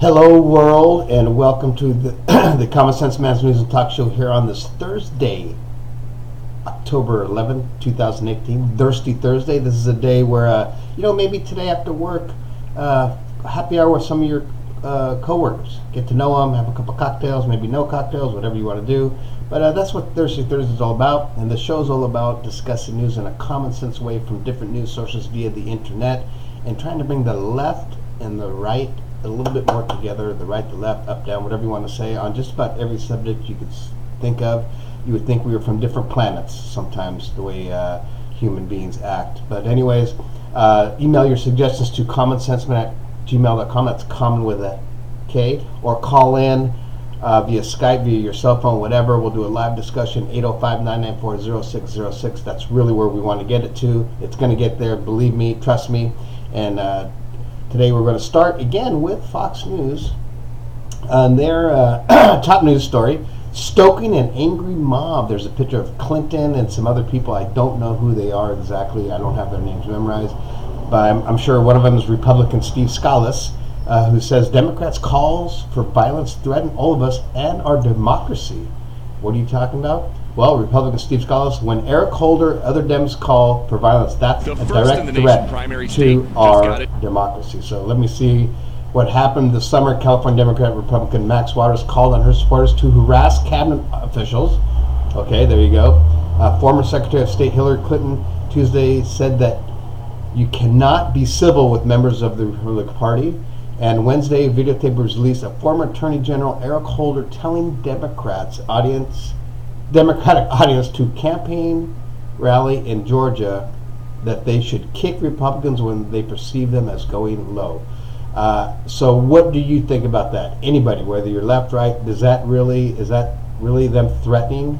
Hello, world, and welcome to the the Common Sense Man's News and Talk Show here on this Thursday, October 11th, 2018. Thirsty Thursday. This is a day where, maybe today after work, happy hour with some of your coworkers. Get to know them, have a couple cocktails, maybe no cocktails, whatever you want to do. But that's what Thirsty Thursday is all about. And the show is all about discussing news in a common sense way from different news sources via the internet and trying to bring the left and the right a little bit more together, the right, the left, up, down, whatever you want to say, on just about every subject you could think of. You would think we were from different planets sometimes, the way human beings act. But anyways, email your suggestions to commonsenseman@gmail.com. That's common with a K. Or call in via Skype, via your cell phone, whatever. We'll do a live discussion, 805-994-0606. That's really where we want to get it to. It's going to get there, believe me, trust me. And today we're going to start again with Fox News on their top news story, stoking an angry mob. There's a picture of Clinton and some other people. I don't know who they are exactly. I don't have their names memorized. But I'm sure one of them is Republican Steve Scalise, who says Democrats' calls for violence threaten all of us and our democracy. What are you talking about? Well, Republican Steve Scalise, when Eric Holder, other Dems call for violence, that's a direct threat to our democracy. So let me see what happened this summer. California Democrat Republican Max Waters called on her supporters to harass cabinet officials. Okay, there you go. Former Secretary of State Hillary Clinton Tuesday said that you cannot be civil with members of the Republican Party. And Wednesday, videotape was released of former Attorney General Eric Holder telling Democratic audience to campaign rally in Georgia that they should kick Republicans when they perceive them as going low. So what do you think about that? Anybody, whether you're left, right, is that really them threatening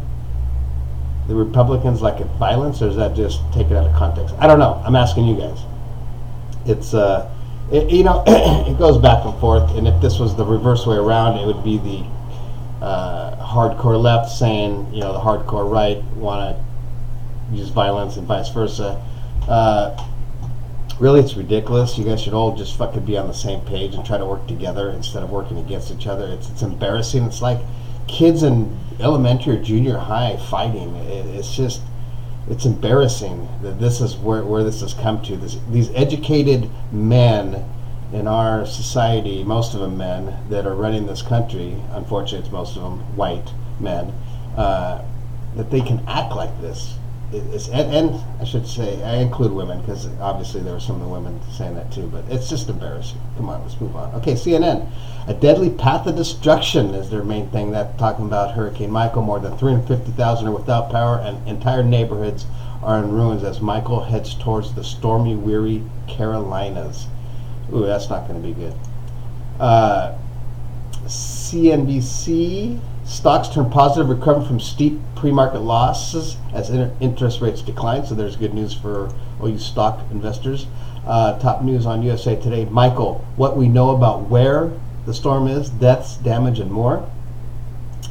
the Republicans like violence, or is that just taken out of context? I don't know. I'm asking you guys. It's it goes back and forth, and if this was the reverse way around, it would be the hardcore left saying, the hardcore right want to use violence and vice versa. Really, it's ridiculous. You guys should all just fucking be on the same page and try to work together instead of working against each other. It's embarrassing. It's like kids in elementary or junior high fighting. It's embarrassing that this is where this has come to. These educated men in our society, most of them men, that are running this country, unfortunately it's most of them white men, that they can act like this. And I should say, I include women, because obviously there are some of the women saying that too, but it's just embarrassing. Come on, let's move on. Okay, CNN. A deadly path of destruction is their main thing. That's talking about Hurricane Michael. More than 350,000 are without power, and entire neighborhoods are in ruins as Michael heads towards the stormy, weary Carolinas. Ooh, that's not going to be good. CNBC. Stocks turn positive, recovering from steep pre-market losses as interest rates decline. So there's good news for all you stock investors. Top news on USA Today. Michael, what we know about where the storm is, deaths, damage, and more.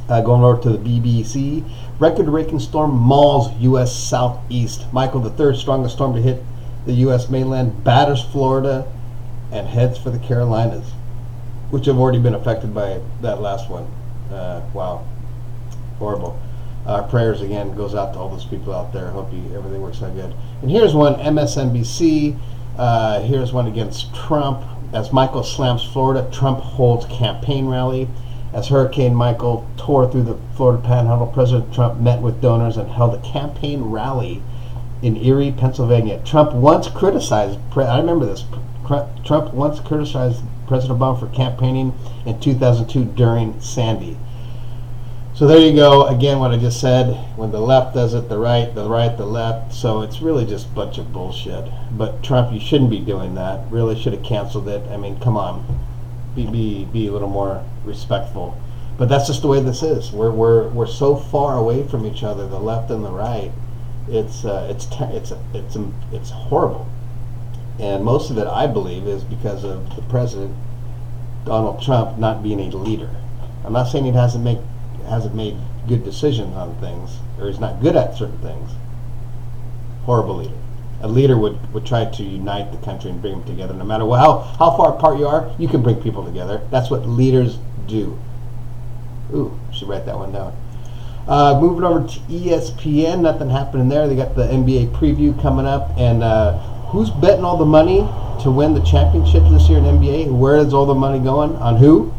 Going over to the BBC. Record-breaking storm mauls U.S. southeast. Michael, the third strongest storm to hit the U.S. mainland, batters Florida and heads for the Carolinas, which have already been affected by that last one. Wow, horrible. Our prayers again goes out to all those people out there. Hope everything works out good. And here's one, MSNBC. Here's one against Trump. As Michael slams Florida, Trump holds campaign rally. As Hurricane Michael tore through the Florida Panhandle, President Trump met with donors and held a campaign rally in Erie, Pennsylvania. Trump once criticized, I remember this, Trump once criticized President Obama for campaigning in 2002 during Sandy. So there you go. Again, what I just said. When the left does it, the right, the left. So it's really just a bunch of bullshit. But Trump, you shouldn't be doing that. Really should have canceled it. I mean, come on. Be a little more respectful. But that's just the way this is. We're so far away from each other, the left and the right. It's horrible. And most of it, I believe, is because of the president, Donald Trump, not being a leader. I'm not saying he hasn't made good decisions on things, or he's not good at certain things. Horrible leader. a leader would try to unite the country and bring them together. No matter how far apart you are, you can bring people together. That's what leaders do. Ooh, should write that one down. Moving over to ESPN, nothing happening there. They got the NBA preview coming up, and who's betting all the money to win the championship this year in NBA? Where is all the money going? On who?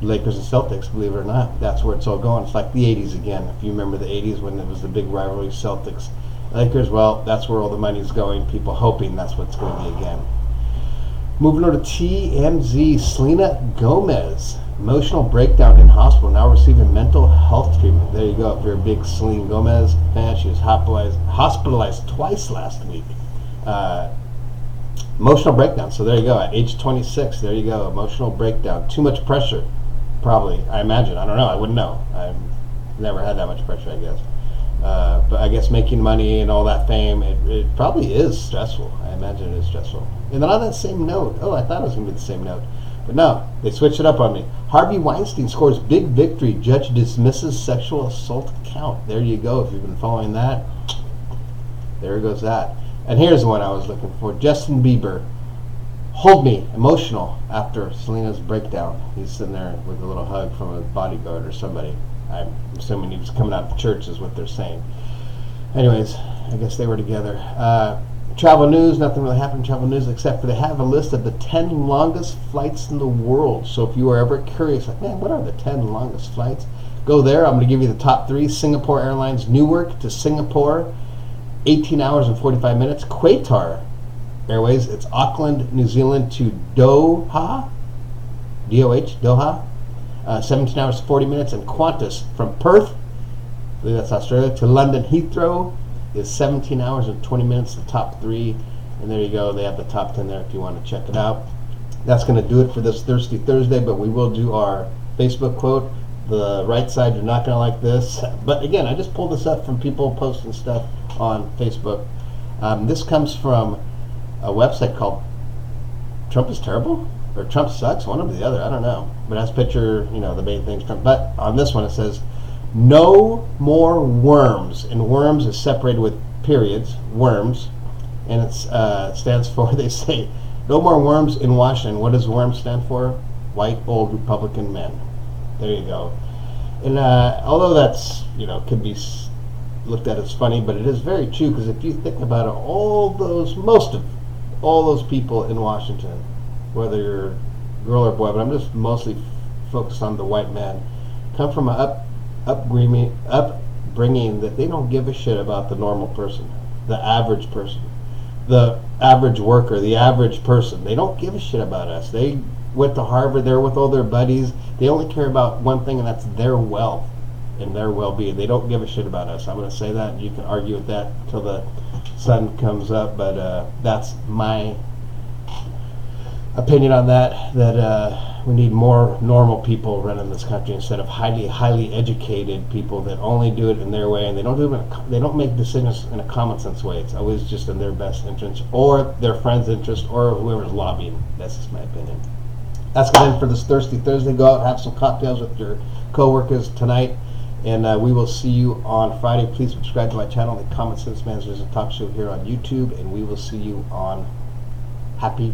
Lakers and Celtics, believe it or not. That's where it's all going. It's like the 80s again. If you remember the 80s when it was the big rivalry, Celtics, Lakers, well, that's where all the money is going. People hoping that's what's going to be again. Moving over to TMZ, Selena Gomez. Emotional breakdown in hospital, now receiving mental health treatment. There you go. If you're a big Selena Gomez fan, she was hospitalized twice last week. Emotional breakdown. So there you go. At age 26, there you go. Emotional breakdown. Too much pressure, probably. I imagine. I don't know. I wouldn't know. I've never had that much pressure, I guess. But I guess making money and all that fame, it probably is stressful. I imagine it is stressful. And then on that same note, I thought it was going to be the same note. But no, they switched it up on me. Harvey Weinstein scores big victory. Judge dismisses sexual assault count. There you go. If you've been following that, there goes that. And here's the one I was looking for. Justin Bieber. Hold me. Emotional after Selena's breakdown. He's sitting there with a little hug from a bodyguard or somebody. I'm assuming he was coming out of church is what they're saying. Anyways, I guess they were together. Travel news, nothing really happened in travel news except for they have a list of the 10 longest flights in the world. So if you are ever curious, like, man, what are the 10 longest flights? Go there. I'm going to give you the top 3. Singapore Airlines, Newark to Singapore, 18 hours and 45 minutes. Qatar Airways, it's Auckland, New Zealand to Doha, D-O-H, Doha, 17 hours, 40 minutes. And Qantas from Perth, I believe that's Australia, to London Heathrow, is 17 hours and 20 minutes, the top 3. And there you go. They have the top 10 there if you want to check it out. That's going to do it for this Thirsty Thursday, but we will do our Facebook quote. The right side, you're not going to like this. But again, I just pulled this up from people posting stuff on Facebook. This comes from a website called Trump is Terrible? Or Trump Sucks? One or the other. I don't know. But it has a picture, the main things. Trump. But on this one it says, no more worms, and worms is separated with periods, worms, and it stands for, they say, no more worms in Washington. What does worms stand for? White old Republican men. There you go. And although that's, could be looked at as funny, but it is very true, because if you think about it, most of all those people in Washington, whether you're a girl or boy, but I'm just mostly focused on the white man, come from an upbringing that they don't give a shit about the normal person, the average person, the average worker, the average person. They don't give a shit about us. They went to Harvard, they're with all their buddies. They only care about one thing, and that's their wealth and their well-being. They don't give a shit about us. I'm going to say that, and you can argue with that until the sun comes up, but that's my opinion on that, we need more normal people running this country instead of highly educated people that only do it in their way, and they don't make decisions in a common sense way. It's always just in their best interest or their friend's interest or whoever's lobbying. That's just my opinion. That's going to end for this Thirsty Thursday. Go out, have some cocktails with your co-workers tonight, and we will see you on Friday. Please subscribe to my channel, The Common Sense Managers and Talk Show here on YouTube, and we will see you on Happy